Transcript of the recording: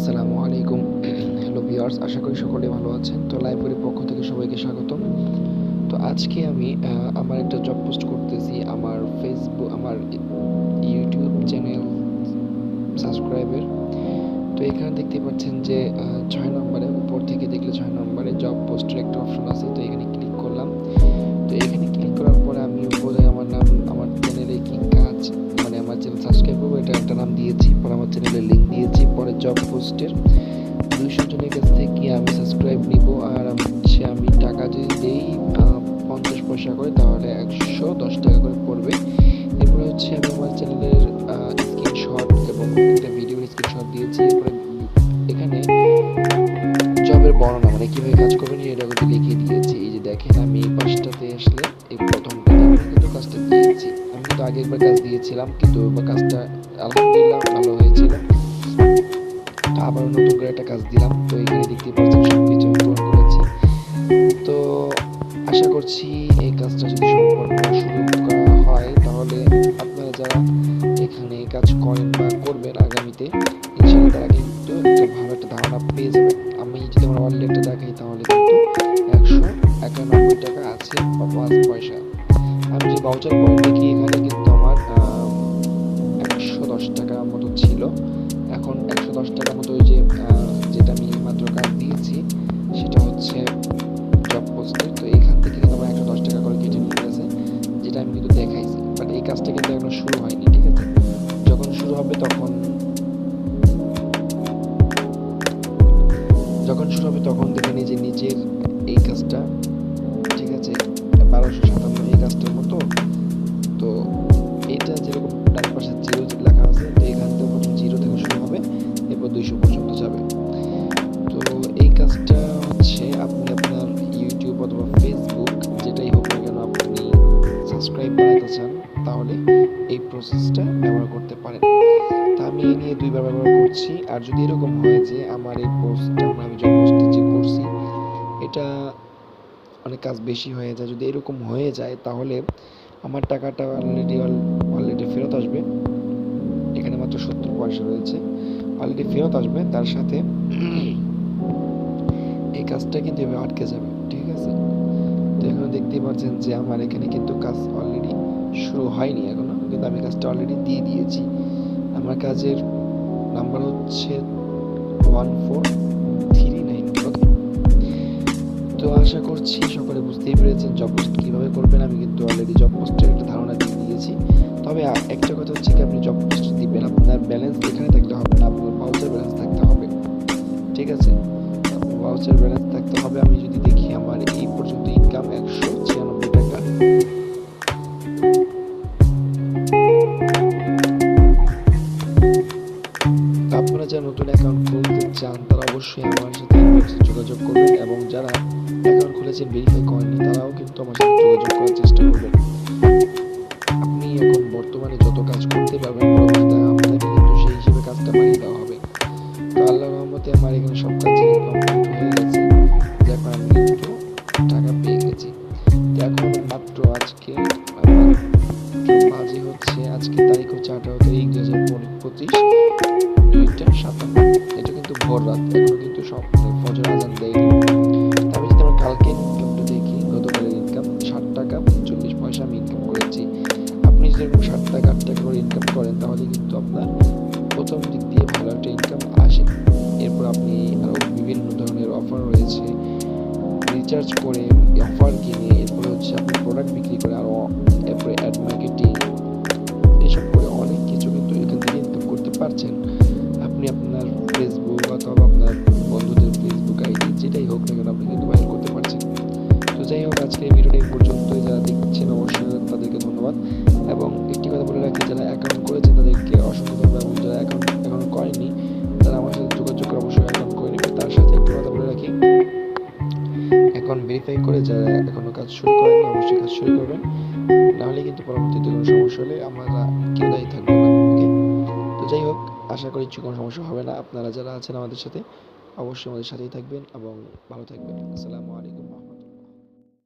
আসসালামু আলাইকুম। Hello viewers, আশা করি সকলে ভালো আছেন। তো লাইব্রেরির পক্ষ থেকে সবাইকে স্বাগতম। তো আজকে আমি আমার একটা জব পোস্ট করতেছি আমার আমার ইউটিউব চ্যানেল সাবস্ক্রাইবের। তো এখানে দেখতে পাচ্ছেন যে 6 নম্বরে উপর থেকে দেখলে 6 নম্বরে জব পোস্টের একটা অপশন আছে। তো এখানে ক্লিক করলাম। তো এখানে ক্লিক করার পরে আমি উপরে আমার নাম, আমার চ্যানেলে কি কাজ, মানে আমার চ্যানেল সাবস্ক্রাইব করবো এটা একটা নাম দিয়েছি, পরে আমার চ্যানেলের লিঙ্ক দিয়েছি, পরে জব পোস্টের 200 জনের কাছ থেকে আমি সাবস্ক্রাইব নিব। আর আমি টাকা যদি দেই 50 পয়সা করে, তাহলে 110 টাকা করে পড়বে। এরপরে আমি আমার চ্যানেলের স্ক্রিনশট এবং একটা ভিডিওর স্ক্রিনশট দিয়েছি। এরপরে এখানে জবের বর্ণনা, মানে কীভাবে কাজ করবেন এটা কিন্তু লিখে দিয়েছি। এই যে দেখেন, আমি এই পাশটাতে আসলে এই প্রথমটাতে আমি কিন্তু কাজটা দিয়েছি। আমি কিন্তু আগে একবার কাজ দিয়েছিলাম, কিন্তু কাজটা আলহামদুলিল্লাহ ভালো হয়েছিল। তো আবার নতুন করে একটা কাজ দিলাম। তো এখানে দেখতে পাচ্ছেন সবকিছু আমি পূরণ করেছি। তো আশা করছি এই কাজটা যদি সম্পূর্ণ শুরু করা হয়, তাহলে আপনারা যারা এখানে কাজ করেন বা করবেন আগামীতে, ইনশাআল্লাহ তারা কিন্তু একটা ভালো একটা ধারণা পেয়ে যাবেন। আমি যদি আমার ওয়ালেটটা দেখাই, তাহলে কিন্তু 191 টাকা আছে বা 5 পয়সা। আমি যে ভাউচার পয়েন্ট দেখি, এখানে কিন্তু আমার 110 টাকা মতো ছিল। এখন 110 টাকার মতো ওই যে যেটা আমি মাত্র কাজ দিয়েছি, সেটা হচ্ছে জব পোস্টে। তো এখান থেকে কিন্তু আমার 110 টাকা করে কেটে নিয়ে গেছে, যেটা আমি কিন্তু দেখাইছি। বাট এই কাজটা কিন্তু এখনো শুরু হয়নি, ঠিক আছে? যখন শুরু হবে তখন দেখেন এই যে নিচের এই কাজটা, ঠিক আছে, 1257 এই কাজটার মতো। তো এটা যেরকম ডান পাশে জিরো লেখা আছে, তো এখান থেকে প্রথম জিরো থেকে শুরু হবে, এরপর 200 পর্যন্ত যাবে। তো এই কাজটা আপনি আপনার ইউটিউব অথবা ফেসবুক যেটাই হোক না কেন, আপনি সাবস্ক্রাইব বানাতে চান, তাহলে এই প্রসেসটা ব্যবহার করতে পারেন। তা আমি এই নিয়ে 2বার ব্যবহার করছি। আর যদি এরকম হয় যে আমার এই পোস্টটা, আমি যে পোস্টটা যে করছি এটা অনেক কাজ বেশি হয়ে যায়, যদি এরকম হয়ে যায়, তাহলে আমার টাকাটা অলরেডি ফেরত আসবে। এখানে মাত্র 70 পয়সা রয়েছে, অলরেডি ফেরত আসবে। তার সাথে এই কাজটা কিন্তু এভাবে আটকে যাবে, ঠিক আছে? তো এখানে দেখতেই পাচ্ছেন যে আমার এখানে কিন্তু কাজ অলরেডি শুরু হয়নি এখনো, কিন্তু আমি কাজটা অলরেডি দিয়ে দিয়েছি। আমার কাজের নাম্বার হচ্ছে 1439। ওকে, তো আশা করছি সকলে বুঝতেই পেরেছেন জব পোস্ট কীভাবে করবেন। আমি কিন্তু অলরেডি জব পোস্টের একটা ধারণা দিয়ে দিয়েছি। তবে একটা কথা হচ্ছে কি, আপনি জব পোস্ট দিবেন, আপনার ব্যালেন্স এখানে থাকলে হবে না, আপনার ভাউচার ব্যালেন্স থাকতে হবে, ঠিক আছে? ভাউচার ব্যালেন্স থাকতে হবে। আমি যদি দেখি আমার এই পর্যন্ত ইনকাম 196 টাকা। আপনারা যারা নতুন অ্যাকাউন্ট খুলতে চান, তারা অবশ্যই আমার সাথে যোগাযোগ করবেন, এবং যারা অ্যাকাউন্ট খুলেছেন ভেরিফাই করেননি, তারাও কিন্তু আমার সাথে যোগাযোগ করার চেষ্টা করবেন। আপনি এখন বর্তমানে যত কাজ করতে পারবেন, পরবর্তীতে আপনাকে কিন্তু সেই হিসেবে কাজটা বাড়িয়ে দেওয়া হবে। তো আল্লাহর রহমতে আমার এখানে সব কাজ কমপ্লিট হয়ে গেছে, এখন আমি কিন্তু টাকা পেয়ে গেছি। তো এখন মাত্র আজকে বাজে হচ্ছে, আজকে তারিখ হচ্ছে 18 তারিখ 2025, 2টা 57। এটা কিন্তু ভোর রাত, এখনো কিন্তু সব ফজর আজান দেয়নি। আমি যদি আমার কালকে ইনকামটা দেখি, গতকালের ইনকাম 60 টাকা 40 পয়সা আমি ইনকাম করেছি। আপনি যদি এরকম 60 টাকা 8 টাকা করে ইনকাম করেন, তাহলে কিন্তু আপনার প্রথম দিক দিয়ে ভালো একটা ইনকাম আসে। এরপর আপনি আরও বিভিন্ন ধরনের অফার রয়েছে, রিচার্জ করে, অফার কিনে, এরপরে আপনি প্রোডাক্ট বিক্রি করে, আরও এরপরে অ্যাড মার্কেটিং, এসব করে অনেক কিছু কিন্তু এখান থেকে ইনকাম করতে পারছেন। আপনি আপনার ফেসবুক অথবা আপনার বন্ধুদের ফেসবুক আইডি যেটাই হোক না কেন, আপনি কিন্তু ভাইরাল করতে পারছেন। তো যাই হোক, আজকে এই ভিডিওটা এই পর্যন্তই। যারা দেখছেন অবশ্যই তাদেরকে ধন্যবাদ। এবং একটি কথা বলে রাখি, যারা অ্যাকাউন্ট করেছেন তাদেরকে অসংখ্য ধন্যবাদ, এবং যারা অ্যাকাউন্ট এখনো করেনি, তারা আমার সাথে যোগাযোগ করে অবশ্যই অ্যাকাউন্ট করে নেবে। তার সাথে একটি কথা বলে রাখি, অ্যাকাউন্ট ভেরিফাই করে যারা এখনো কাজ শুরু করেনি, অবশ্যই কাজ শুরু করবেন, নাহলে কিন্তু পরবর্তীতে কোনো সমস্যা হলে আমরা কেউ দায়ী থাকবো না। ওকে, তো যাই হোক, আশা করি কোনো সমস্যা হবে না। আপনারা যারা আছেন আমাদের সাথে, অবশ্যই আমাদের সাথেই থাকবেন এবং ভালো থাকবেন। আসসালামু আলাইকুম।